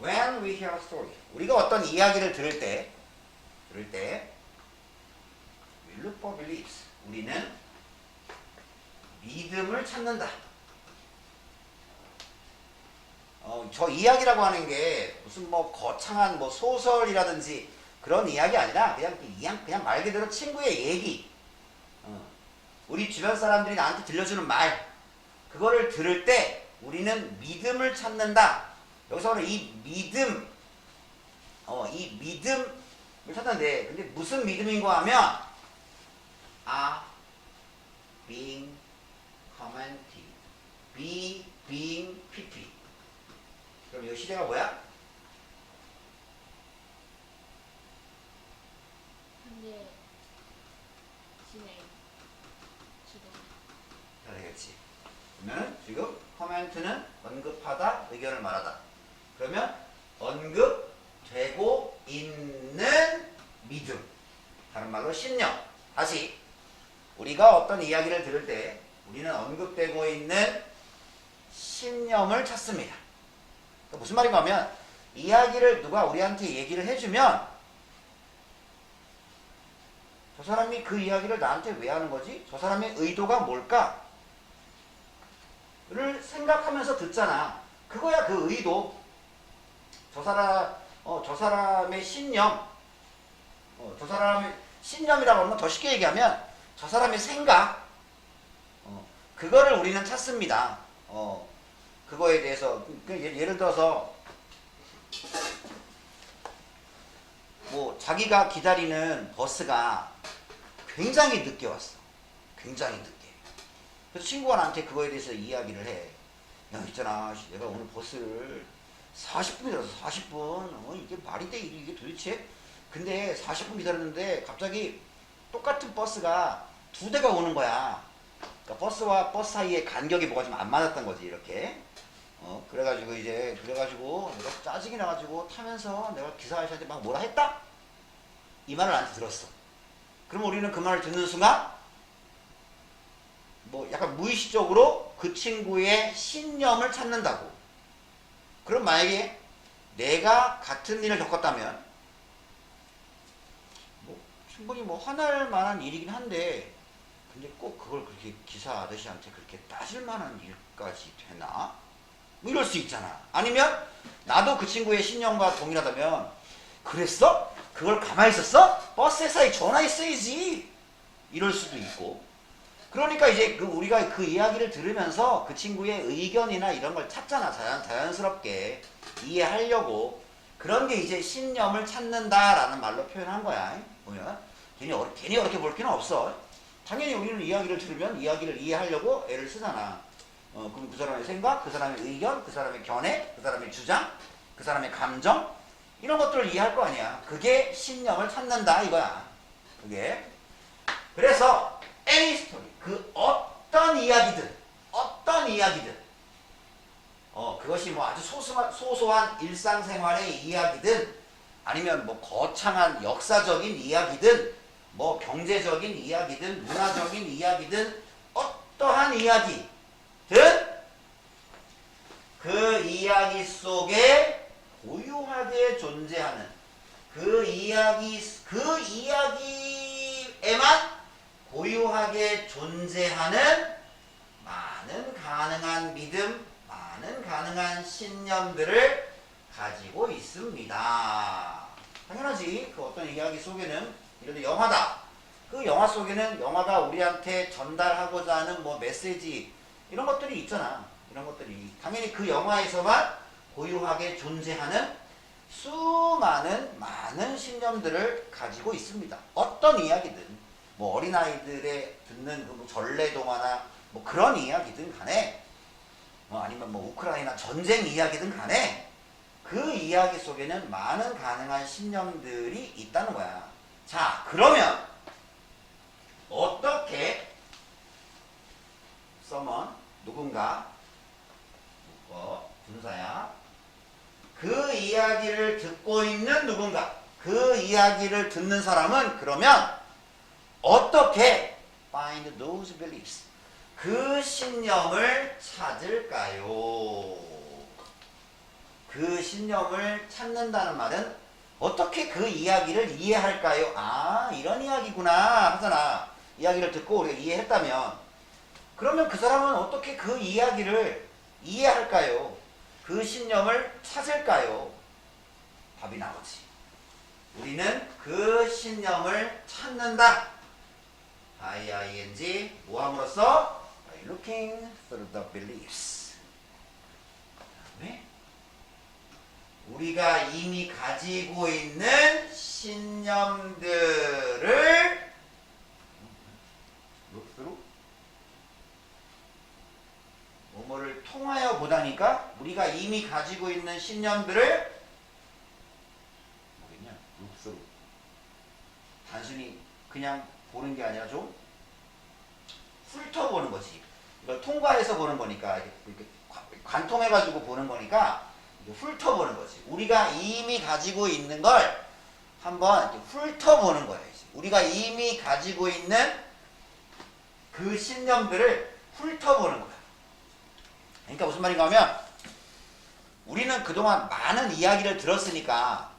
When we hear a story. 우리가 어떤 이야기를 들을 때 we look for beliefs. 우리는 믿음을 찾는다. 저 이야기라고 하는 게 무슨 뭐 거창한 뭐 소설이라든지 그런 이야기 아니라 그냥 말 그대로 친구의 얘기. 우리 주변 사람들이 나한테 들려주는 말. 그거를 들을 때 우리는 믿음을 찾는다. 여기서는 이 믿음을 찾는데, 근데 무슨 믿음인가 하면 are being commented, being pp. 그럼 이 시제가 뭐야? 현재 진행 주동. 잘 되겠지. 그러면 지금 커멘트는 언급하다, 의견을 말하다. 그러면 언급되고 있는 믿음. 다른 말로 신념. 다시 우리가 어떤 이야기를 들을 때 우리는 언급되고 있는 신념을 찾습니다. 그러니까 무슨 말인가 하면 이야기를 누가 우리한테 얘기를 해주면 저 사람이 그 이야기를 나한테 왜 하는 거지? 저 사람의 의도가 뭘까? 를 생각하면서 듣잖아. 그거야 그 의도. 저 사람의 신념. 저 사람의 신념이라고 하면 더 쉽게 얘기하면 저 사람의 생각. 그거를 우리는 찾습니다. 그거에 대해서 예를 들어서 뭐 자기가 기다리는 버스가 굉장히 늦게 왔어. 굉장히 늦게. 그래서 친구가 나한테 그거에 대해서 이야기를 해. 야, 있잖아. 내가 오늘 버스를 40분이라서 40분. 이게 말이 돼? 이게 도대체? 근데 40분 기다렸는데 갑자기 똑같은 버스가 두 대가 오는 거야. 그러니까 버스와 버스 사이에 간격이 뭐가 좀 안 맞았던 거지, 이렇게. 그래가지고 내가 짜증이 나가지고 타면서 내가 기사 아저씨한테 막 뭐라 했다? 이 말을 나한테 들었어. 그럼 우리는 그 말을 듣는 순간 뭐 약간 무의식적으로 그 친구의 신념을 찾는다고. 그럼 만약에 내가 같은 일을 겪었다면 뭐 충분히 뭐 화날 만한 일이긴 한데, 근데 꼭 그걸 그렇게 기사 아저씨한테 그렇게 따질 만한 일까지 되나? 뭐 이럴 수 있잖아. 아니면 나도 그 친구의 신념과 동일하다면, 그랬어? 그걸 가만히 있었어? 버스 회사에 전화했어야지. 이럴 수도 있고. 그러니까 이제 우리가 그 이야기를 들으면서 그 친구의 의견이나 이런 걸 찾잖아. 자연스럽게 이해하려고. 그런 게 이제 신념을 찾는다라는 말로 표현한 거야. 보면 괜히 어렵게 볼 필요는 없어. 당연히 우리는 이야기를 들으면 이야기를 이해하려고 애를 쓰잖아. 그럼 그 사람의 생각, 그 사람의 의견, 그 사람의 견해, 그 사람의 주장, 그 사람의 감정, 이런 것들을 이해할 거 아니야. 그게 신념을 찾는다 이거야. 그게. 그래서 any story, 그 어떤 이야기든 그것이 뭐 아주 소소한 일상생활의 이야기든, 아니면 뭐 거창한 역사적인 이야기든, 뭐 경제적인 이야기든, 문화적인 이야기든, 어떠한 이야기든 그 이야기 속에 고유하게 존재하는, 그 이야기에만 고유하게 존재하는 많은 가능한 믿음, 많은 가능한 신념들을 가지고 있습니다. 당연하지. 그 어떤 이야기 속에는, 예를 들어 영화다. 그 영화 속에는 영화가 우리한테 전달하고자 하는 뭐 메시지, 이런 것들이 있잖아. 이런 것들이 당연히 그 영화에서만 고유하게 존재하는 수많은 많은 신념들을 가지고 있습니다. 어떤 이야기든, 뭐 어린아이들의 듣는 그 뭐 전래동화나 뭐 그런 이야기든 간에, 아니면 뭐 우크라이나 전쟁 이야기든 간에, 그 이야기 속에는 많은 가능한 신념들이 있다는 거야. 자, 그러면 어떻게 someone, 누군가, 분사야, 그 이야기를 듣고 있는 누군가, 그 이야기를 듣는 사람은 그러면 어떻게 find those beliefs, 그 신념을 찾을까요? 그 신념을 찾는다는 말은 어떻게 그 이야기를 이해할까요? 아, 이런 이야기구나 하잖아. 이야기를 듣고 우리가 이해했다면 그러면 그 사람은 어떻게 그 이야기를 이해할까요? 그 신념을 찾을까요? 답이 나오지. 우리는 그 신념을 찾는다. IING 뭐 함으로써? By looking through the beliefs. 그다음에 우리가 이미 가지고 있는 신념들을 look through 뭐뭐를 통하여 보다니까 우리가 이미 가지고 있는 신념들을 뭐겠냐? look through 단순히 그냥 보는 게 아니라 좀 훑어보는 거지. 이걸 통과해서 보는 거니까 이렇게 관통해가지고 보는 거니까 훑어보는 거지. 우리가 이미 가지고 있는 걸 한번 이렇게 훑어보는 거야. 이제. 우리가 이미 가지고 있는 그 신념들을 훑어보는 거야. 그러니까 무슨 말인가 하면 우리는 그동안 많은 이야기를 들었으니까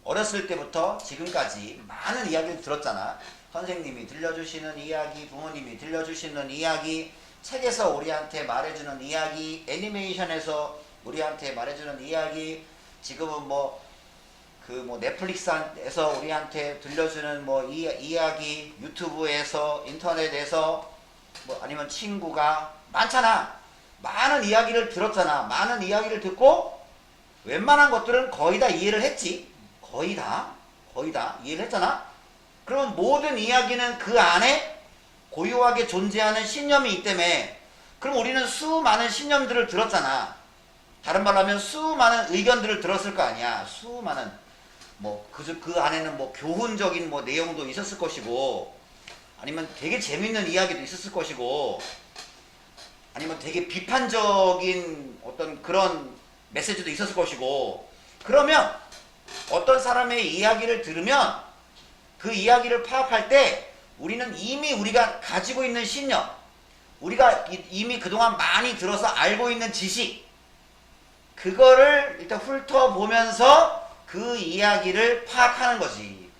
어렸을 때부터 지금까지 많은 이야기를 들었잖아. 선생님이 들려주시는 이야기, 부모님이 들려주시는 이야기, 책에서 우리한테 말해주는 이야기, 애니메이션에서 우리한테 말해주는 이야기, 지금은 넷플릭스에서 우리한테 들려주는 이야기, 유튜브에서, 인터넷에서, 아니면 친구가 많잖아. 많은 이야기를 들었잖아. 많은 이야기를 듣고 웬만한 것들은 거의 다 이해를 했지. 거의 다 이해를 했잖아. 그럼 모든 이야기는 그 안에 고유하게 존재하는 신념이 있기 때문에 그럼 우리는 수많은 신념들을 들었잖아. 다른 말로 하면 수많은 의견들을 들었을 거 아니야. 수많은 그 안에는 교훈적인 내용도 있었을 것이고 아니면 되게 재밌는 이야기도 있었을 것이고 아니면 되게 비판적인 어떤 그런 메시지도 있었을 것이고 그러면 어떤 사람의 이야기를 들으면 그 이야기를 파악할 때 우리는 이미 우리가 가지고 있는 신념, 우리가 이미 그동안 많이 들어서 알고 있는 지식, 그거를 일단 훑어보면서 그 이야기를 파악하는 거지.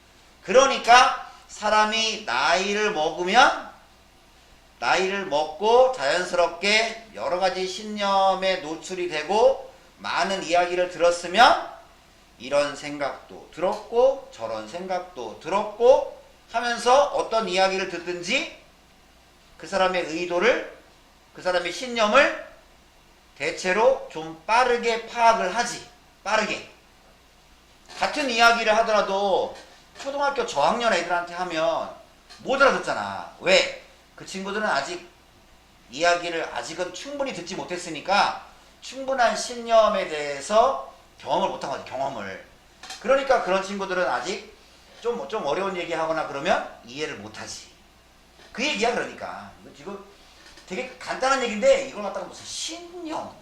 그러니까 사람이 나이를 먹고 자연스럽게 여러 가지 신념에 노출이 되고 많은 이야기를 들었으면 이런 생각도 들었고 저런 생각도 들었고 하면서 어떤 이야기를 듣든지 그 사람의 의도를 그 사람의 신념을 대체로 좀 빠르게 파악을 하지. 빠르게. 같은 이야기를 하더라도 초등학교 저학년 애들한테 하면 못 알아듣잖아. 왜? 그 친구들은 아직은 충분히 듣지 못했으니까 충분한 신념에 대해서 경험을 못한 거지. 경험을. 그러니까 그런 친구들은 아직 좀 어려운 얘기하거나 그러면 이해를 못하지. 그 얘기야. 그러니까 지금 되게 간단한 얘기인데 이걸 갖다가 무슨 신념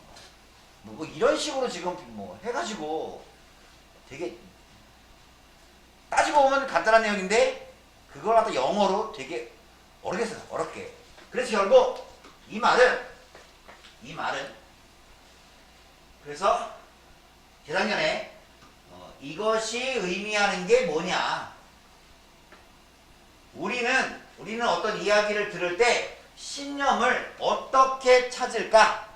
이런 식으로 지금 해가지고 되게 따지고 보면 간단한 내용인데 그걸 갖다 영어로 되게 어렵게 써. 어렵게. 그래서 결국 이 말은 그래서 재작년에 이것이 의미하는 게 뭐냐. 우리는 어떤 이야기를 들을 때 신념을 어떻게 찾을까?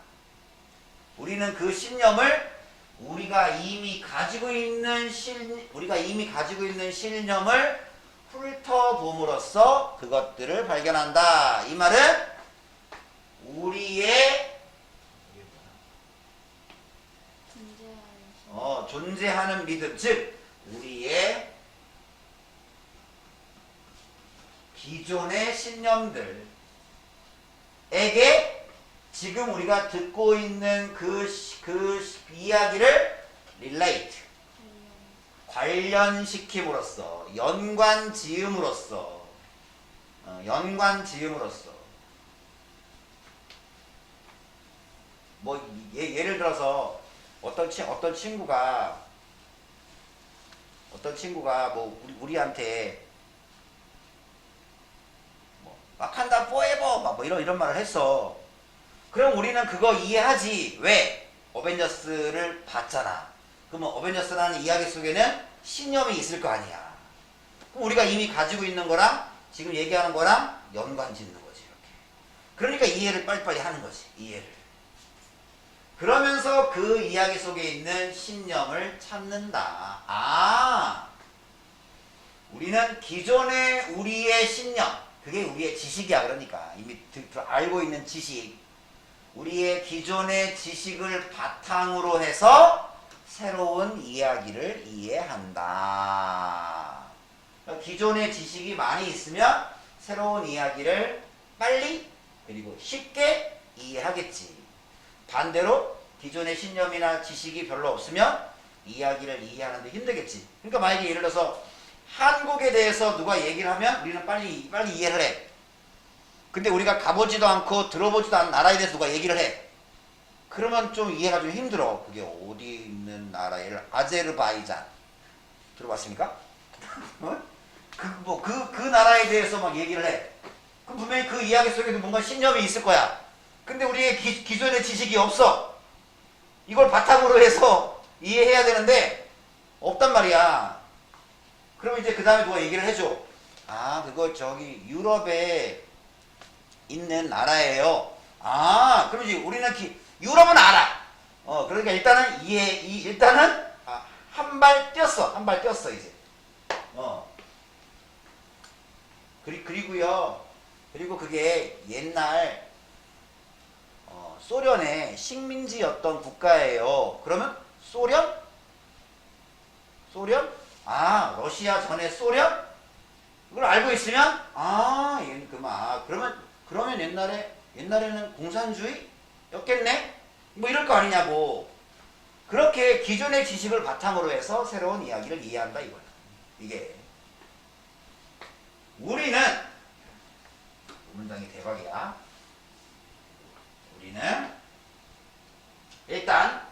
우리는 그 신념을 우리가 이미 가지고 있는 신념을 훑어봄으로써 그것들을 발견한다. 이 말은 우리의 존재하는 믿음, 즉 우리의 기존의 신념들에게 지금 우리가 듣고 있는 그 이야기를 relate, 관련시킴으로써, 연관지음으로써 예를 들어서 어떤 친구가 우리한테 와칸다 포에버 이런 말을 했어. 그럼 우리는 그거 이해하지. 왜? 어벤져스를 봤잖아. 그러면 어벤져스라는 이야기 속에는 신념이 있을 거 아니야. 그럼 우리가 이미 가지고 있는 거랑 지금 얘기하는 거랑 연관 짓는 거지. 이렇게. 그러니까 이해를 빨리빨리 하는 거지. 이해를. 그러면서 그 이야기 속에 있는 신념을 찾는다. 아, 우리는 기존의 우리의 신념, 그게 우리의 지식이야. 그러니까 이미 알고 있는 지식, 우리의 기존의 지식을 바탕으로 해서 새로운 이야기를 이해한다. 기존의 지식이 많이 있으면 새로운 이야기를 빨리 그리고 쉽게 이해하겠지. 반대로 기존의 신념이나 지식이 별로 없으면 이야기를 이해하는데 힘들겠지. 그러니까 만약에 예를 들어서 한국에 대해서 누가 얘기를 하면 우리는 빨리 이해를 해. 근데 우리가 가보지도 않고 들어보지도 않은 나라에 대해서 누가 얘기를 해. 그러면 좀 이해가 좀 힘들어. 그게 어디 있는 나라에 아제르바이잔 들어봤습니까? 어? 그 나라에 대해서 막 얘기를 해. 그럼 분명히 그 이야기 속에도 뭔가 신념이 있을 거야. 근데 우리의 기존의 지식이 없어. 이걸 바탕으로 해서 이해해야 되는데 없단 말이야. 그럼 이제 그 다음에 누가 얘기를 해줘. 아, 그거 저기 유럽에 있는 나라예요. 아, 그럼 이제 우리는 유럽은 알아. 그러니까 일단은 일단은 한 발 뛰었어. 한 발 뛰었어 이제. 그리고요. 그리고 그게 옛날 소련의 식민지였던 국가예요. 그러면 소련? 아, 러시아 전에 소련? 이걸 알고 있으면 얘는 그러면 옛날에는 공산주의였겠네? 뭐 이럴 거 아니냐고. 그렇게 기존의 지식을 바탕으로 해서 새로운 이야기를 이해한다 이거야. 이게 우리는 문장이 대박이야. 우리는 일단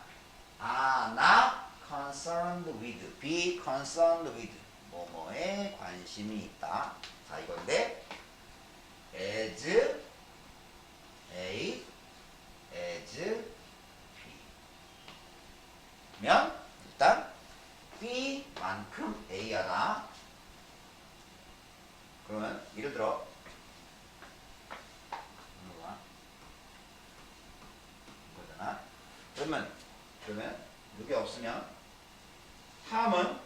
나 concerned with, be concerned with 뭐뭐에 관심이 있다. 자, 이건데 as A, as B 면 일단 B만큼 A하다. 그러면 예를 들어 이거잖아. 그러면 여기 없으면 탐은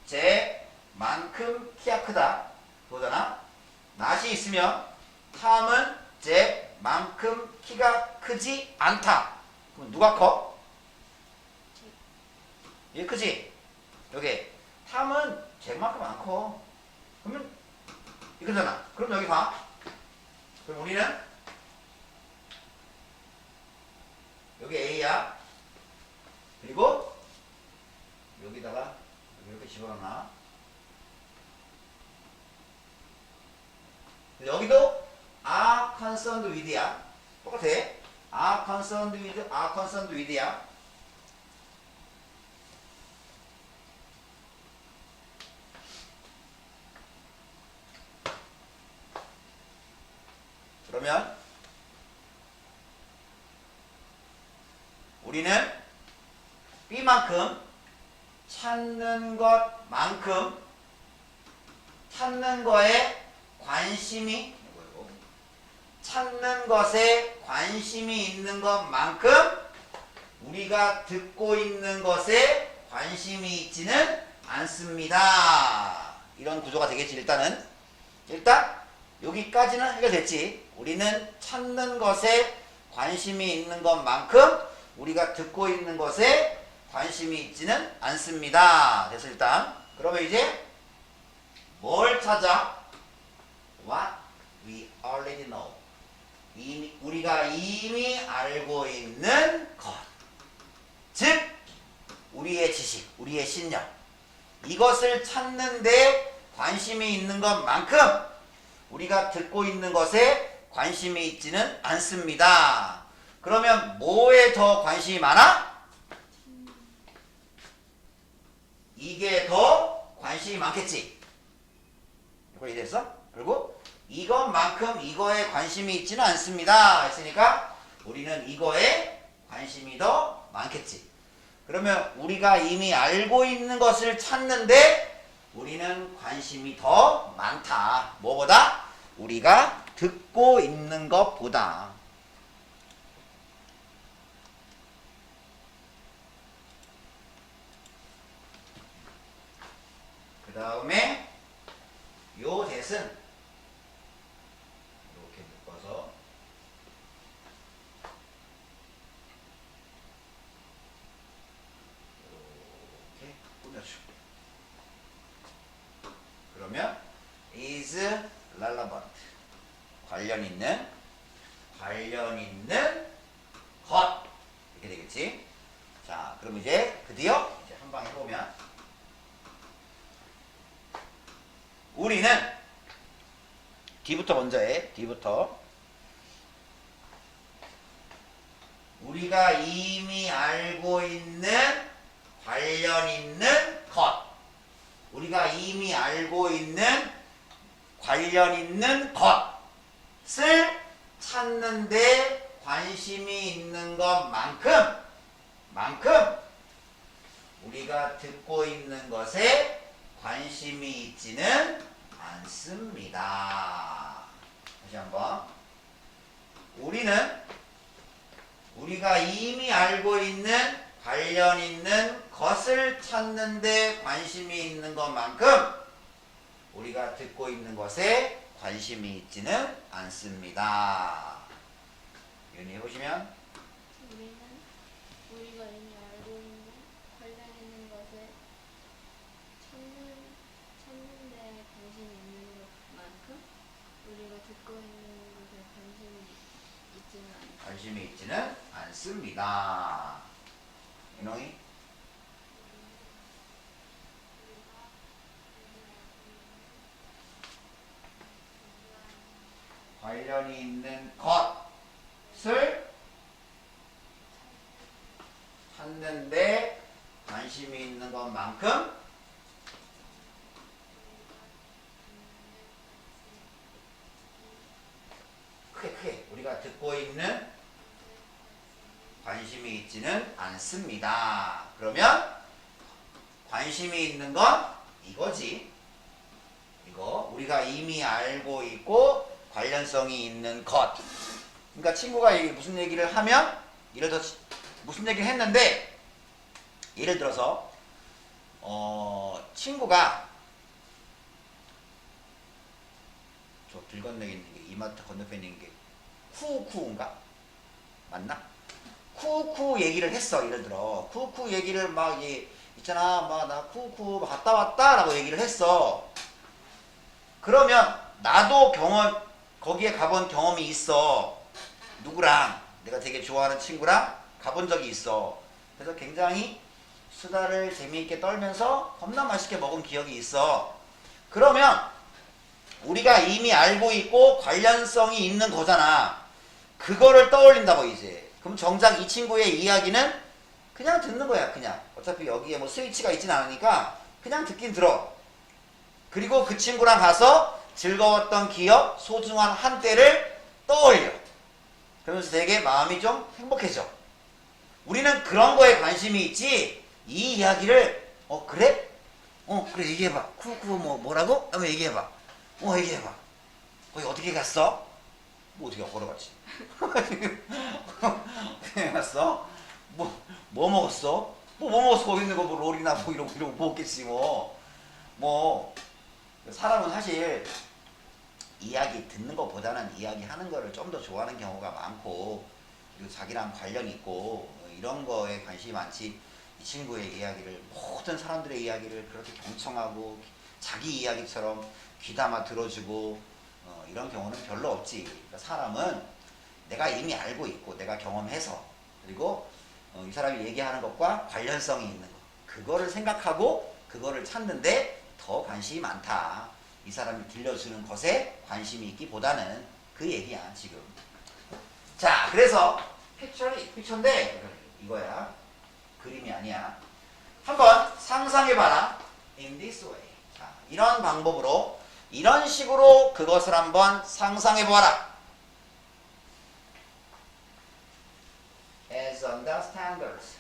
쟤만큼 키가 크다. 그거잖아. 낫이 있으면 탐은 쟤만큼 키가 크지 않다. 그럼 누가 커? 얘 크지? 여기 탐은 쟤만큼 안 커. 그러면 이거잖아. 그럼 여기 봐. 그럼 우리는 여기 A야. 그리고 여기다가 이렇게 집어넣나. 여기도 are concerned with야. 똑같아. are concerned with야. 그러면 우리는 B만큼 찾는 거에 관심이 있는 것만큼 우리가 듣고 있는 것에 관심이 있지는 않습니다. 이런 구조가 되겠지. 일단 여기까지는 해결됐지. 우리는 찾는 것에 관심이 있는 것만큼 우리가 듣고 있는 것에 관심이 있지는 않습니다. 그래서 일단 그러면 이제 뭘 찾아? What we already know. 우리가 이미 알고 있는 것. 즉 우리의 지식, 우리의 신념. 이것을 찾는데 관심이 있는 것만큼 우리가 듣고 있는 것에 관심이 있지는 않습니다. 그러면 뭐에 더 관심이 많아? 이게 더 관심이 많겠지. 이거 이해됐어? 그리고 이것만큼 이거에 관심이 있지는 않습니다. 했으니까 우리는 이거에 관심이 더 많겠지. 그러면 우리가 이미 알고 있는 것을 찾는데 우리는 관심이 더 많다. 뭐보다? 우리가 듣고 있는 것보다. 그 다음에 요 대신 이렇게 묶어서 이렇게 꾸며주고, 그러면 is relevant, 관련 있는 것, 이렇게 되겠지. 자, 그럼 이제 드디어 이제 한방 해보면 우리는 D부터 먼저 해. D부터. 우리가 이미 알고 있는 관련 있는 것. 우리가 이미 알고 있는 관련 있는 것을 찾는데 관심이 있는 것만큼 우리가 듣고 있는 것에 관심이 있지는 않습니다. 다시 한번. 우리는 우리가 이미 알고 있는 관련 있는 것을 찾는데 관심이 있는 것만큼 우리가 듣고 있는 것에 관심이 있지는 않습니다. 윤희 보시면 우리는 우리가 이미 알고 있는 관련 있는 것을 찾는데 관심이 있는 것만큼 우리가 듣고 있는 것에 관심이 있지는 않습니다. 윤홍이? 관련이 있는 것을 찾는데 관심이 있는 것만큼 크게 우리가 듣고 있는 관심이 있지는 않습니다. 그러면 관심이 있는 건 이거지. 이거 우리가 이미 알고 있고 관련성이 있는 것. 그러니까 친구가 무슨 얘기를 하면 예를 들어 무슨 얘기를 했는데 예를 들어서 친구가 저 길 건너에 있는 게 이마트 건너편에 있는 게 쿠쿠인가? 맞나? 쿠쿠 얘기를 했어. 예를 들어 쿠쿠 얘기를 막 있잖아, 막 나 쿠쿠 갔다 왔다 라고 얘기를 했어. 그러면 나도 거기에 가본 경험이 있어. 누구랑, 내가 되게 좋아하는 친구랑 가본 적이 있어. 그래서 굉장히 수다를 재미있게 떨면서 겁나 맛있게 먹은 기억이 있어. 그러면 우리가 이미 알고 있고 관련성이 있는 거잖아. 그거를 떠올린다고 이제. 그럼 정작 이 친구의 이야기는 그냥 듣는 거야. 그냥 어차피 여기에 뭐 스위치가 있진 않으니까 그냥 듣긴 들어. 그리고 그 친구랑 가서 즐거웠던 기억, 소중한 한때를 떠올려. 그러면서 되게 마음이 좀 행복해져. 우리는 그런 거에 관심이 있지, 이 이야기를 그래? 그래 얘기해봐. 쿠쿠 뭐라고? 한번 얘기해봐. 얘기해봐. 거기 어떻게 갔어? 뭐 어떻게 걸어갔지? 어떻게 갔어? 뭐 먹었어? 뭐 먹었어? 거기 있는 거 뭐 롤이나 뭐 이런 거 먹겠지 사람은 사실 이야기 듣는 것보다는 이야기 하는 거를 좀 더 좋아하는 경우가 많고, 그리고 자기랑 관련 있고 이런 거에 관심이 많지, 이 친구의 이야기를, 모든 사람들의 이야기를 그렇게 경청하고 자기 이야기처럼 귀담아 들어주고 이런 경우는 별로 없지. 그러니까 사람은 내가 이미 알고 있고 내가 경험해서, 그리고 이 사람이 얘기하는 것과 관련성이 있는 거, 그거를 생각하고 그거를 찾는데 더 관심이 많다. 이 사람이 들려주는 것에 관심이 있기보다는, 그 얘기야 지금. 자, 그래서 픽처인데 이거야, 그림이 아니야. 한번 상상해봐라. In this way. 자, 이런 방법으로 이런 식으로 그것을 한번 상상해 보아라. As understanders.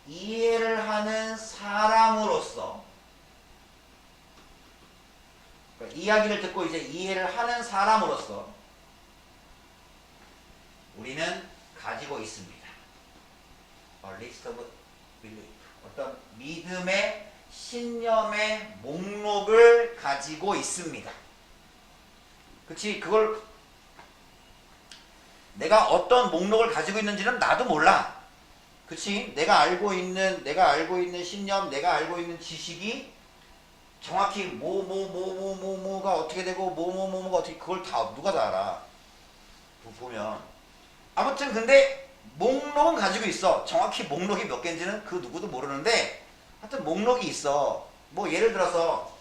이해를 하는 사람으로서. 그러니까 이야기를 듣고 이제 이해를 하는 사람으로서 우리는 가지고 있습니다. A list of belief. 어떤 믿음의 신념의 목록을 가지고 있습니다. 그치? 그걸 내가 어떤 목록을 가지고 있는지는 나도 몰라. 그치? 내가 알고 있는 신념, 내가 알고 있는 지식이 정확히 뭐가 어떻게 되고 뭐가 어떻게 그걸 다 누가 다 알아. 보면 아무튼 근데 목록은 가지고 있어. 정확히 목록이 몇 개인지는 그 누구도 모르는데 하여튼 목록이 있어. 뭐 예를 들어서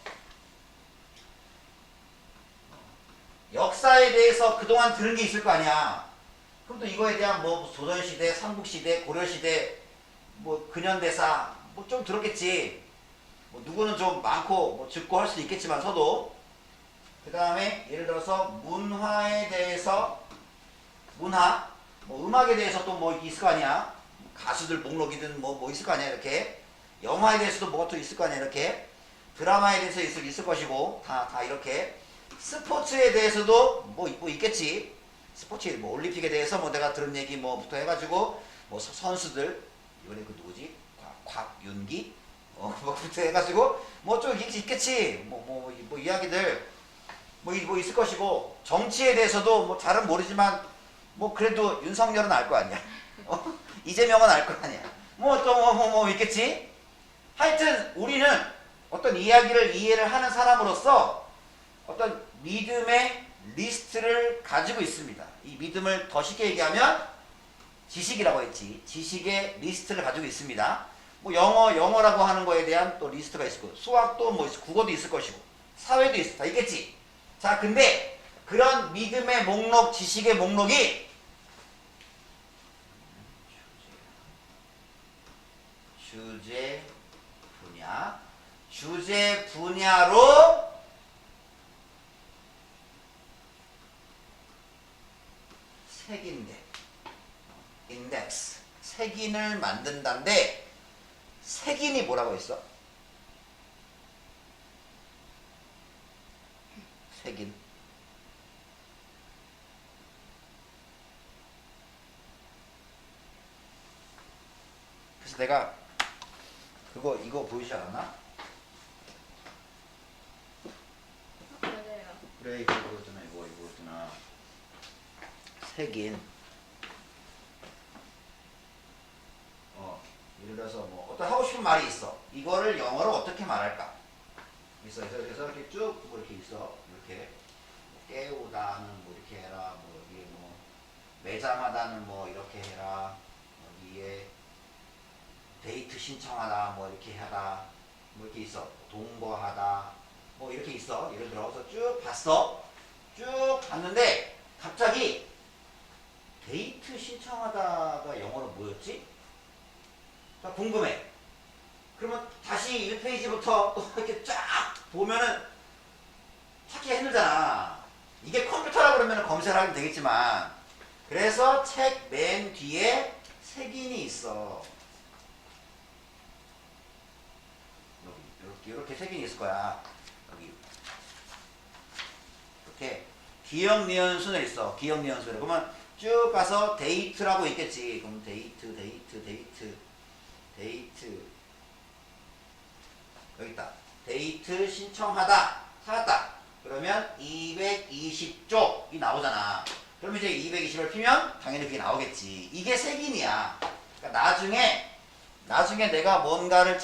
역사에 대해서 그동안 들은 게 있을 거 아니야. 그럼 또 이거에 대한 뭐 조선시대, 삼국시대, 고려시대, 뭐 근현대사 뭐 좀 들었겠지. 뭐 누구는 좀 많고 뭐 적고 할 수도 있겠지만서도 그 다음에 예를 들어서 문화에 대해서 문화, 뭐 음악에 대해서 또 뭐 있을 거 아니야. 가수들 목록이든 뭐 있을 거 아니야. 이렇게 영화에 대해서도 뭐가 또 있을 거 아니야. 이렇게 드라마에 대해서 있을 것이고 다 이렇게 스포츠에 대해서도 뭐 있겠지. 스포츠 뭐 올림픽에 대해서 뭐 내가 들은 얘기 뭐부터 해가지고 뭐 선수들 이번에 그 누구지 곽윤기 뭐부터 해가지고 뭐 좀 있겠지. 뭐 이야기들 뭐 있을 것이고 정치에 대해서도 뭐 잘은 모르지만 뭐 그래도 윤석열은 알 거 아니야. 이재명은 알 거 아니야. 뭐 또 뭐 있겠지. 하여튼 우리는 어떤 이야기를 이해를 하는 사람으로서 어떤 믿음의 리스트를 가지고 있습니다. 이 믿음을 더 쉽게 얘기하면 지식이라고 했지. 지식의 리스트를 가지고 있습니다. 뭐 영어라고 하는 거에 대한 또 리스트가 있을 거고 수학도 뭐 있을 국어도 있을 것이고 사회도 다 있겠지. 자, 근데 그런 믿음의 목록, 지식의 목록이 주제 분야로 색인데 인덱스 색인을 만든다는데 색인이 뭐라고 했어? 색인 그래서 내가 이거 보이지 않았나? 맞아요. 그래 이거였잖아. 색인 예를 들어서 뭐 어떤 하고 싶은 말이 있어. 이거를 영어로 어떻게 말할까? 그래서 이렇게 쭉 뭐 이렇게 있어. 이렇게 깨우다는 뭐 이렇게 해라. 뭐 여기에 뭐 매장하다는 뭐 이렇게 해라. 여기에 데이트 신청하다 뭐 이렇게 하다. 뭐 이렇게 있어. 동거하다. 뭐 이렇게 있어. 예를 들어서 쭉 봤어. 쭉 봤는데 갑자기 데이트 신청하다가 영어로 뭐였지? 나 궁금해. 그러면 다시 1페이지부터 또 이렇게 쫙 보면은 찾기가 힘들잖아. 이게 컴퓨터라 그러면 검색을 하면 되겠지만 그래서 책 맨 뒤에 색인이 있어. 이렇게 색인이 있을 거야. 여기 이렇게 기억 니은 순에 있어. 기억 니은 순에. 그러면 쭉 가서 데이트라고 있겠지. 그럼 데이트 여기 있다. 데이트 신청하다 찾았다. 그러면 220쪽이 나오잖아. 그럼 이제 220을 피면 당연히 그게 나오겠지. 이게 색인이야. 그러니까 나중에 내가 뭔가를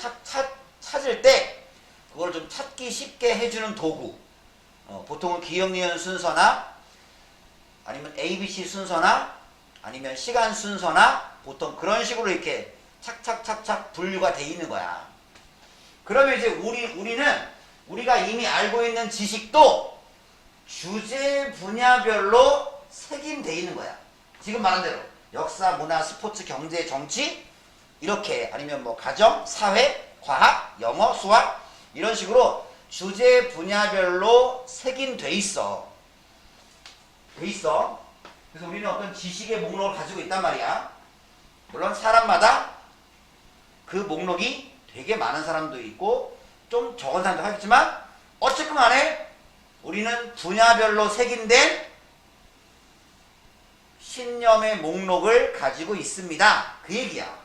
찾을 때 그걸 좀 찾기 쉽게 해주는 도구. 보통은 기억 니은 순서나 아니면 ABC 순서나 아니면 시간 순서나 보통 그런 식으로 이렇게 착착착착 분류가 돼 있는 거야. 그러면 이제 우리가 이미 알고 있는 지식도 주제 분야별로 색인돼 있는 거야. 지금 말한 대로 역사, 문화, 스포츠, 경제, 정치 이렇게 아니면 뭐 가정, 사회, 과학, 영어, 수학 이런 식으로 주제 분야별로 색인돼 있어. 돼 있어. 그래서 우리는 어떤 지식의 목록을 가지고 있단 말이야. 물론 사람마다 그 목록이 되게 많은 사람도 있고 좀 적은 사람도 하겠지만 어쨌든 간에 우리는 분야별로 색인된 신념의 목록을 가지고 있습니다. 그 얘기야.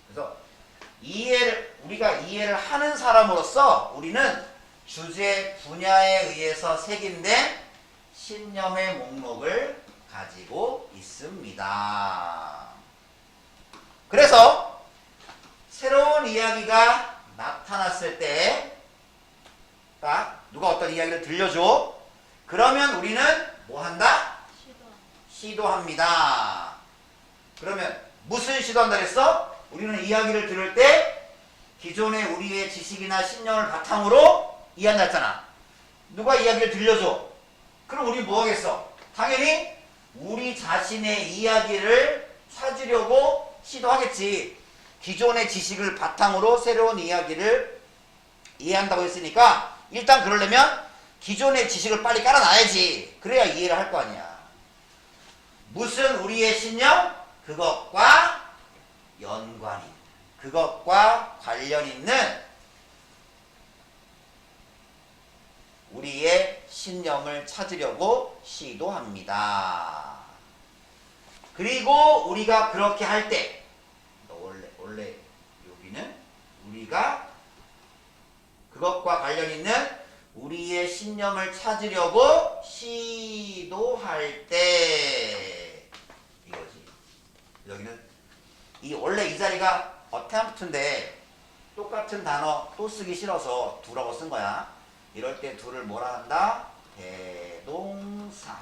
그래서 우리가 이해를 하는 사람으로서 우리는 주제 분야에 의해서 색인된 신념의 목록을 가지고 있습니다. 그래서 새로운 이야기가 나타났을 때 딱 누가 어떤 이야기를 들려줘. 그러면 우리는 뭐 한다? 시도합니다. 그러면 무슨 시도한다 그랬어? 우리는 이야기를 들을 때 기존의 우리의 지식이나 신념을 바탕으로 이해한다 했잖아. 누가 이야기를 들려줘. 그럼 우리 뭐 하겠어? 당연히 우리 자신의 이야기를 찾으려고 시도하겠지. 기존의 지식을 바탕으로 새로운 이야기를 이해한다고 했으니까 일단 그러려면 기존의 지식을 빨리 깔아놔야지. 그래야 이해를 할 거 아니야. 무슨 우리의 신념? 그것과 연관이, 그것과 관련 있는 우리의 신념을 찾으려고 시도합니다. 그리고 우리가 그렇게 할 때, 원래 여기는 우리가 그것과 관련 있는 우리의 신념을 찾으려고 시도할 때 이거지. 여기는 원래 이 자리가 어템프트인데 똑같은 단어 또 쓰기 싫어서 두라고 쓴 거야. 이럴 때 두를 뭐라 한다? 대동사.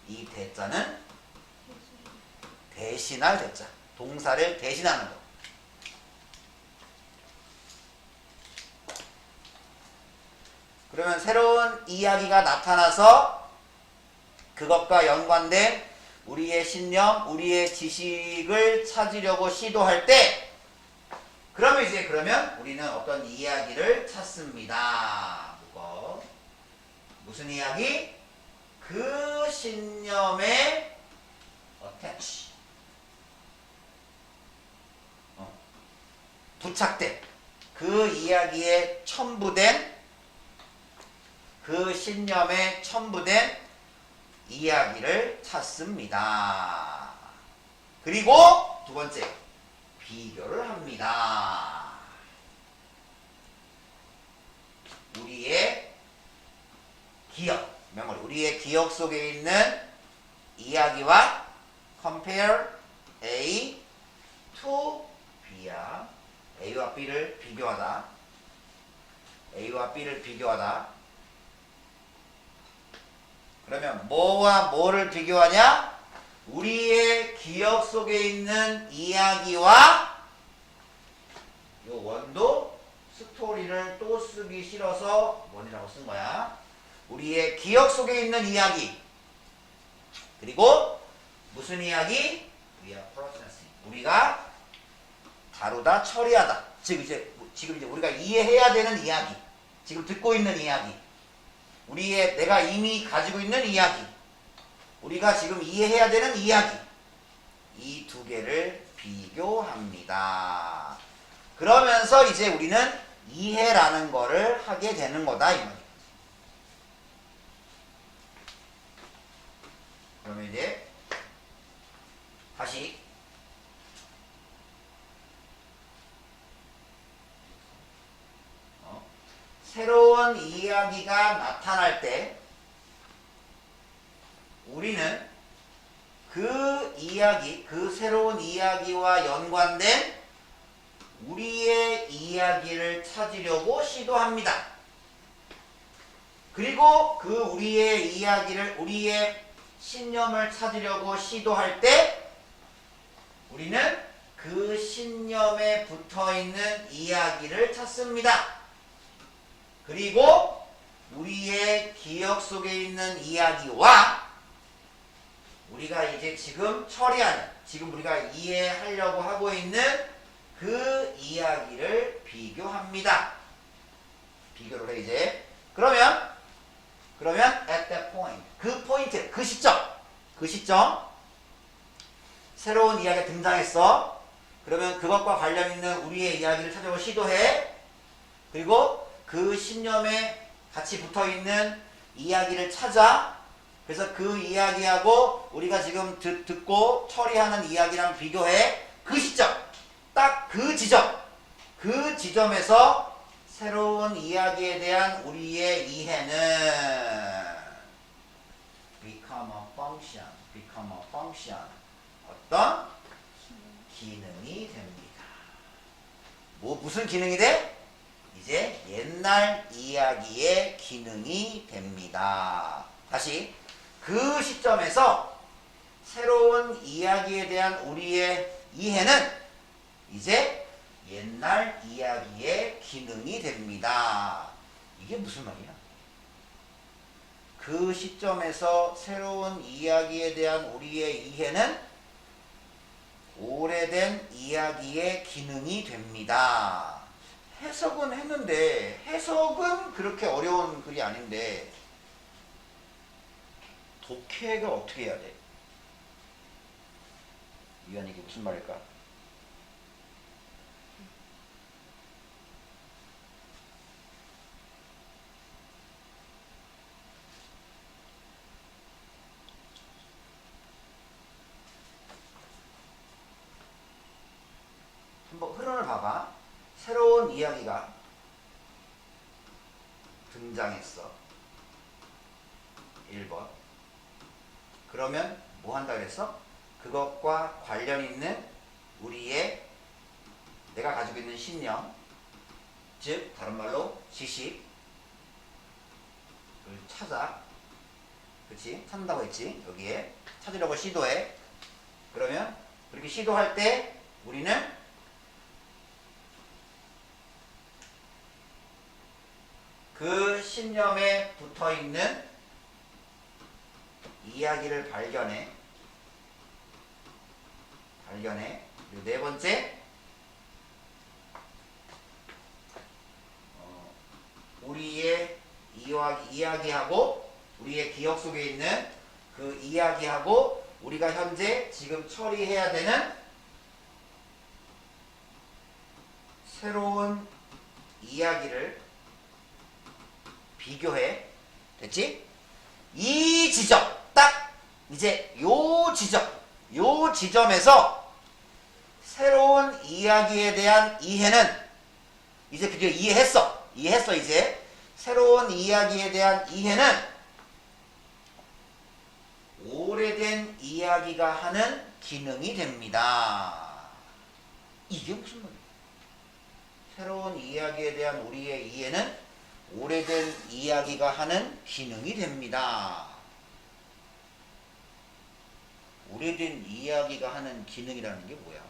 이 대자는 대신할 대자. 동사를 대신하는 거. 그러면 새로운 이야기가 나타나서 그것과 연관된 우리의 신념, 우리의 지식을 찾으려고 시도할 때 그러면 우리는 어떤 이야기를 찾습니다. 무슨 이야기? 그 신념에 attach. 부착된 그 이야기에 첨부된 그 신념에 첨부된 이야기를 찾습니다. 그리고 두 번째, 비교를 합니다. 우리의 기억, 메모리, 우리의 기억 속에 있는 이야기와 compare A to B야. A와 B를 비교하다. A와 B를 비교하다. 그러면 뭐와 뭐를 비교하냐? 우리의 기억 속에 있는 이야기와 요 원도 스토리를 또 쓰기 싫어서 원이라고 쓴 거야. 우리의 기억 속에 있는 이야기. 그리고 무슨 이야기? 우리가 다루다, 처리하다. 지금 이제 우리가 이해해야 되는 이야기. 지금 듣고 있는 이야기. 내가 이미 가지고 있는 이야기. 우리가 지금 이해해야 되는 이야기. 이 두 개를 비교합니다. 그러면서 이제 우리는 이해라는 거를 하게 되는 거다. 이 말이야. 그러면 이제 다시 새로운 이야기가 나타날 때 우리는 그 이야기, 그 새로운 이야기와 연관된 우리의 이야기를 찾으려고 시도합니다. 그리고 그 우리의 이야기를, 우리의 신념을 찾으려고 시도할 때 우리는 그 신념에 붙어있는 이야기를 찾습니다. 그리고 우리의 기억 속에 있는 이야기와 우리가 이제 지금 처리하는, 지금 우리가 이해하려고 하고 있는 그 이야기를 비교합니다. 비교를 해 이제. 그러면 at that point 그 포인트 그 시점 새로운 이야기가 등장했어. 그러면 그것과 관련 있는 우리의 이야기를 찾아보고 시도해. 그리고 그 신념에 같이 붙어있는 이야기를 찾아. 그래서 그 이야기하고 우리가 지금 듣고 처리하는 이야기랑 비교해. 그 시점, 딱 그 지점에서 새로운 이야기에 대한 우리의 이해는 become a function 어떤 기능이 됩니다. 무슨 기능이 돼? 이제 옛날 이야기의 기능이 됩니다. 다시 그 시점에서 새로운 이야기에 대한 우리의 이해는 이제 옛날 이야기의 기능이 됩니다. 이게 무슨 말이야? 그 시점에서 새로운 이야기에 대한 우리의 이해는 오래된 이야기의 기능이 됩니다. 해석은 했는데 해석은 그렇게 어려운 글이 아닌데 독해가 어떻게 해야 돼? 이건 이게 무슨 말일까? 한번 흐름을 봐봐. 새로운 이야기가 등장했어. 1번. 그러면 뭐 한다 그랬어? 그것과 관련 있는 우리의 내가 가지고 있는 신념, 즉 다른 말로 지식을 찾아. 그치? 찾는다고 했지? 여기에 찾으려고 시도해. 그러면 그렇게 시도할 때 우리는 그 신념에 붙어있는 이야기를 발견해. 그리고 네 번째, 우리의 이야기하고 우리의 기억 속에 있는 그 이야기하고 우리가 현재 지금 처리해야 되는 새로운 이야기를 비교해. 됐지? 이 지점, 딱 이제 요 지점에서 새로운 이야기에 대한 이해는 이제 드디어 이해했어 이제. 새로운 이야기에 대한 이해는 오래된 이야기가 하는 기능이 됩니다. 이게 무슨 말이야? 새로운 이야기에 대한 우리의 이해는 오래된 이야기가 하는 기능이 됩니다. 오래된 이야기가 하는 기능이라는 게 뭐야?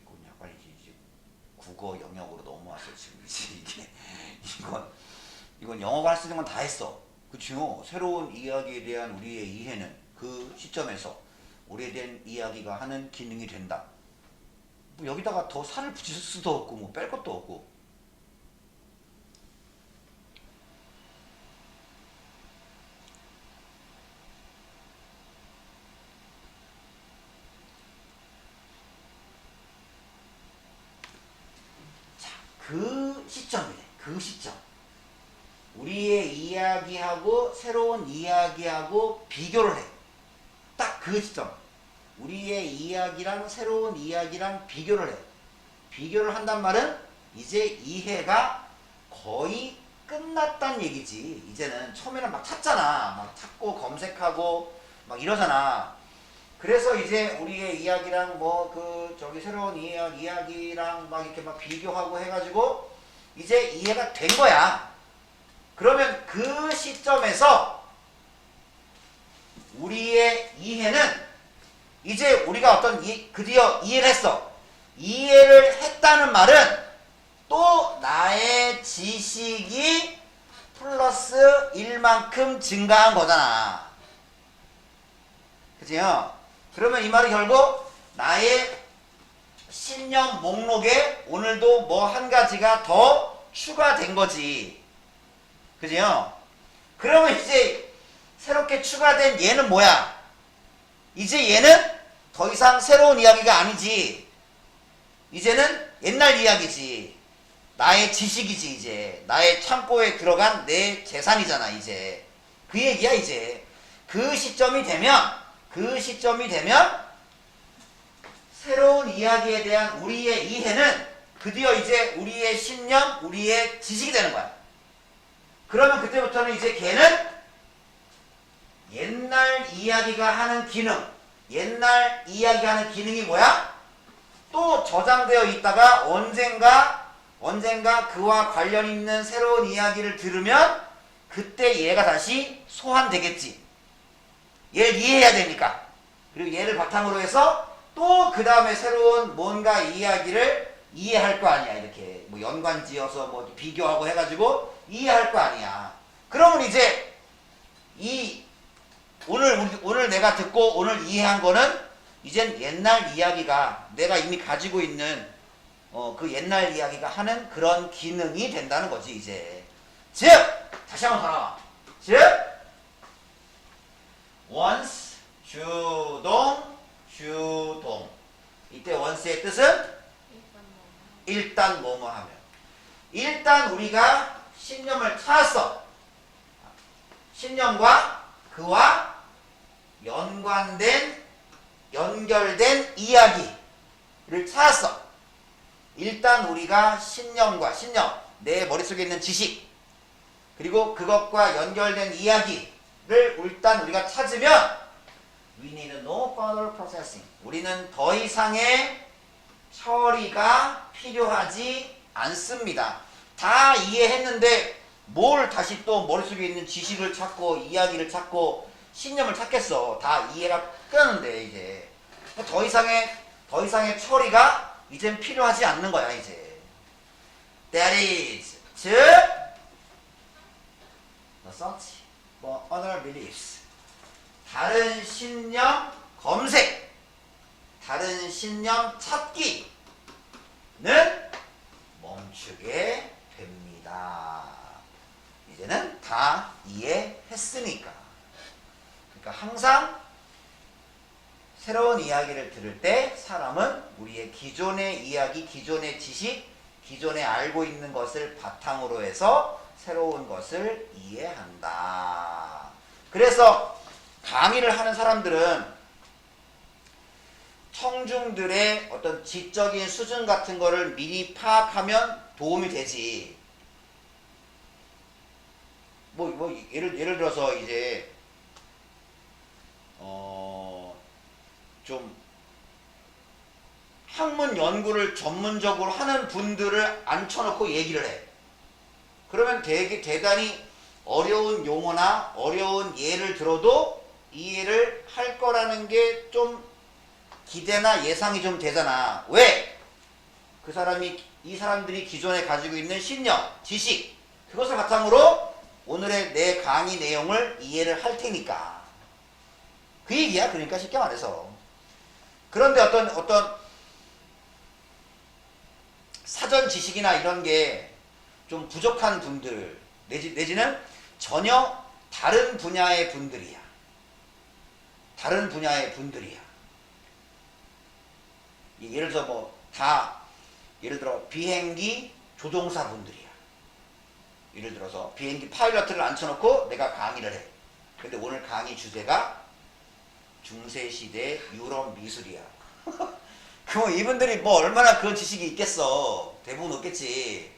이건 약간 이제 국어 영역으로 넘어왔어 지금. 이게 이건 영어가 할 수 있는 건 다 했어. 그치요? 새로운 이야기에 대한 우리의 이해는 그 시점에서 오래된 이야기가 하는 기능이 된다. 뭐 여기다가 더 살을 붙일 수도 없고 뭐 뺄 것도 없고. 자, 그 시점이네. 그 시점. 우리의 이야기하고 새로운 이야기하고 비교를 해. 딱 그 시점. 우리의 이야기랑 새로운 이야기랑 비교를 해. 비교를 한단 말은 이제 이해가 거의 끝났단 얘기지. 이제는 처음에는 막 찾잖아. 막 찾고 검색하고 막 이러잖아. 그래서 이제 우리의 이야기랑 저기 새로운 이야기랑 막 이렇게 막 비교하고 해가지고 이제 이해가 된 거야. 그러면 그 시점에서 우리의 이해는 이제 우리가 드디어 이해를 했어. 이해를 했다는 말은 또 나의 지식이 플러스 1만큼 증가한 거잖아. 그치요? 그러면 이 말이 결국 나의 신념 목록에 오늘도 뭐 한 가지가 더 추가된 거지. 그지요? 그러면 이제 새롭게 추가된 얘는 뭐야? 이제 얘는 더 이상 새로운 이야기가 아니지. 이제는 옛날 이야기지. 나의 지식이지. 이제 나의 창고에 들어간 내 재산이잖아. 이제 그 얘기야. 이제 그 시점이 되면 새로운 이야기에 대한 우리의 이해는 드디어 이제 우리의 신념, 우리의 지식이 되는 거야. 그러면 그때부터는 이제 걔는 옛날 이야기가 하는 기능, 옛날 이야기가 하는 기능이 뭐야? 또 저장되어 있다가 언젠가 그와 관련 있는 새로운 이야기를 들으면 그때 얘가 다시 소환되겠지. 얘를 이해해야 되니까. 그리고 얘를 바탕으로 해서 또 그 다음에 새로운 뭔가 이야기를 이해할 거 아니야. 이렇게 뭐 연관지어서 뭐 비교하고 해가지고 이해할 거 아니야. 그러면 이제 오늘 내가 듣고 오늘 이해한 거는 이젠 옛날 이야기가 내가 이미 가지고 있는 그 옛날 이야기가 하는 그런 기능이 된다는 거지. 이제 즉 다시 한번 더 나와. 즉 once 주동 이때 once의 뜻은 일단 뭐뭐 하면. 일단 우리가 신념을 찾았어. 신념과 그와 연결된 이야기를 찾았어. 일단 우리가 신념, 내 머릿속에 있는 지식, 그리고 그것과 연결된 이야기를 일단 우리가 찾으면 we need no further processing. 우리는 더 이상의 처리가 필요하지 않습니다. 다 이해했는데 뭘 다시 또 머릿속에 있는 지식을 찾고 이야기를 찾고 신념을 찾겠어. 다 이해가 끝났는데 이제 더 이상의 처리가 이젠 필요하지 않는 거야. 이제 that is 즉 the search for other beliefs. 다른 신념 검색, 다른 신념 찾기는 멈추게 됩니다. 이제는 다 이해했으니까. 그러니까 항상 새로운 이야기를 들을 때 사람은 우리의 기존의 이야기, 기존의 지식, 기존에 알고 있는 것을 바탕으로 해서 새로운 것을 이해한다. 그래서 강의를 하는 사람들은 청중들의 어떤 지적인 수준 같은 거를 미리 파악하면 도움이 되지. 예를 들어서 이제 좀 학문 연구를 전문적으로 하는 분들을 앉혀놓고 얘기를 해. 그러면 대단히 어려운 용어나 어려운 예를 들어도 이해를 할 거라는 게 좀 기대나 예상이 좀 되잖아. 왜? 이 사람들이 기존에 가지고 있는 신념, 지식, 그것을 바탕으로 오늘의 내 강의 내용을 이해를 할 테니까. 그 얘기야. 그러니까 쉽게 말해서. 그런데 어떤 사전 지식이나 이런 게 좀 부족한 분들, 내지는 전혀 다른 분야의 분들이야. 예를 들어 비행기 조종사 분들이야. 예를 들어서 비행기 파일럿을 앉혀놓고 내가 강의를 해. 근데 오늘 강의 주제가 중세시대 유럽 미술이야. 그럼 이분들이 뭐 얼마나 그런 지식이 있겠어. 대부분 없겠지.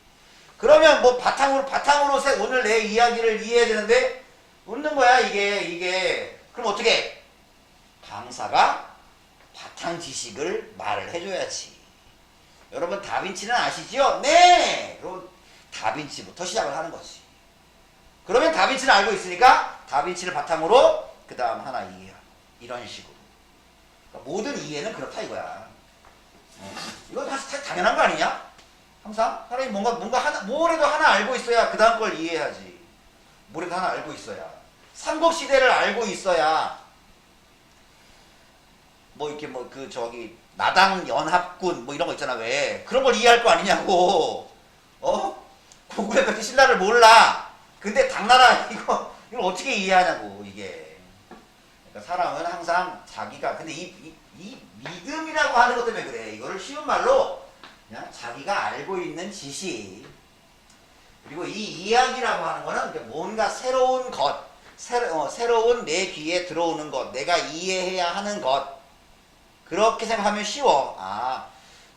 그러면 뭐 바탕으로 오늘 내 이야기를 이해해야 되는데 웃는 거야. 이게 그럼 어떻게? 강사가 바탕 지식을 말을 해줘야지. 여러분 다빈치는 아시죠? 네! 그럼 다빈치부터 시작을 하는 거지. 그러면 다빈치를 알고 있으니까 다빈치를 바탕으로 그 다음 하나 이해하고 이런 식으로. 그러니까 모든 이해는 그렇다 이거야. 이건 사실 당연한 거 아니냐? 항상 사람이 뭐라도 하나 알고 있어야 그 다음 걸 이해해야지. 뭐라도 하나 알고 있어야. 삼국시대를 알고 있어야 뭐 이렇게 뭐 그 저기 나당 연합군 뭐 이런 거 있잖아. 왜 그런 걸 이해할 거 아니냐고. 고구려 벽지 신라를 몰라. 근데 당나라 이걸 어떻게 이해하냐고. 이게 그러니까 사람은 항상 자기가 근데 이 믿음이라고 하는 것 때문에 그래. 이거를 쉬운 말로 그냥 자기가 알고 있는 지식. 그리고 이 이야기라고 하는 거는 뭔가 새로운 것, 새로운 내 귀에 들어오는 것, 내가 이해해야 하는 것. 그렇게 생각하면 쉬워. 아,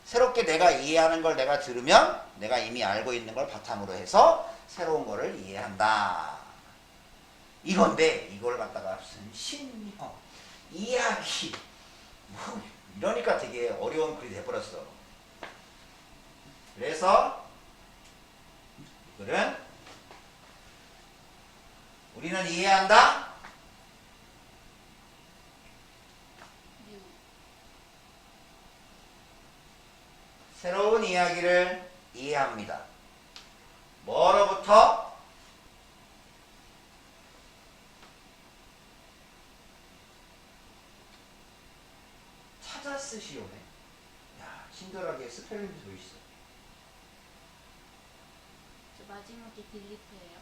새롭게 내가 이해하는 걸 내가 들으면 내가 이미 알고 있는 걸 바탕으로 해서 새로운 거를 이해한다. 이건데 이걸 갖다가 무슨 신명, 이야기 뭐 이러니까 되게 어려운 글이 돼버렸어. 그래서 이거는 우리는 이해한다. 유. 새로운 이야기를 이해합니다. 뭐로부터? 찾아 쓰시오네. 야, 친절하게 스펠링도 돼 있어. 저 마지막에 딜리트예요.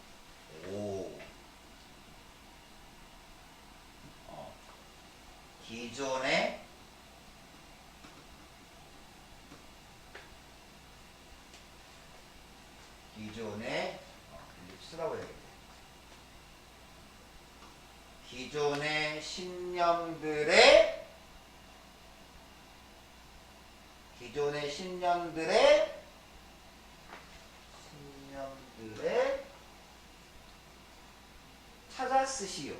오. 기존의 쓰라고 해야겠네. 기존의 신념들의 찾아 쓰시오.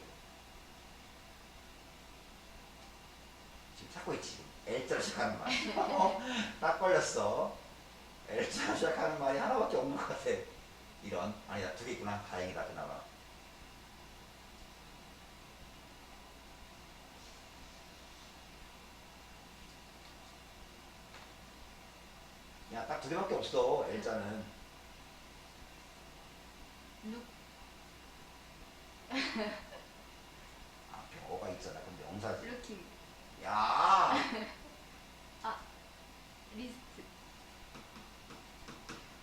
지금 찾고 있지. L자로 시작하는 말. 딱 걸렸어. L자로 시작하는 말이 하나밖에 없는 것 같아. 이런. 아니다, 두 개 있구나. 다행이다, 그나마. 야, 딱 두 개밖에 없어. L자는. 룩. 앞에 어가 있잖아. 그럼 명사지. 루킹. 야, 리스트.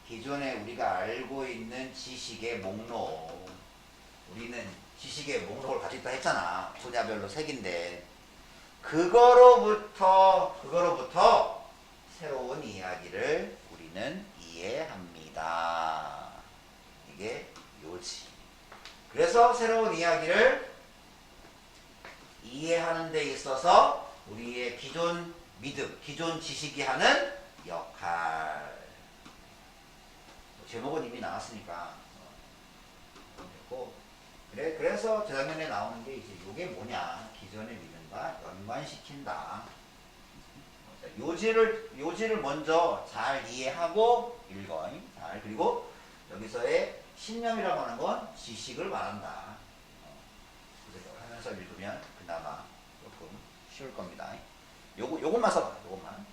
기존에 우리가 알고 있는 지식의 목록. 우리는 지식의 목록을 가지고 있다 했잖아. 분야별로 색인데. 그거로부터 새로운 이야기를 우리는 이해합니다. 이게 요지. 그래서 새로운 이야기를 이해하는 데 있어서 우리의 기존 믿음, 기존 지식이 하는 역할. 제목은 이미 나왔으니까 됐고. 그래서 재작년에 나오는 게 이제 이게 뭐냐? 기존의 믿음과 연관시킨다. 요지를 먼저 잘 이해하고 읽어. 잘. 그리고 여기서의 신념이라고 하는 건 지식을 말한다. 그래서 하면서 읽으면 그나마 조금 쉬울 겁니다. 요것만 써봐. 요것만.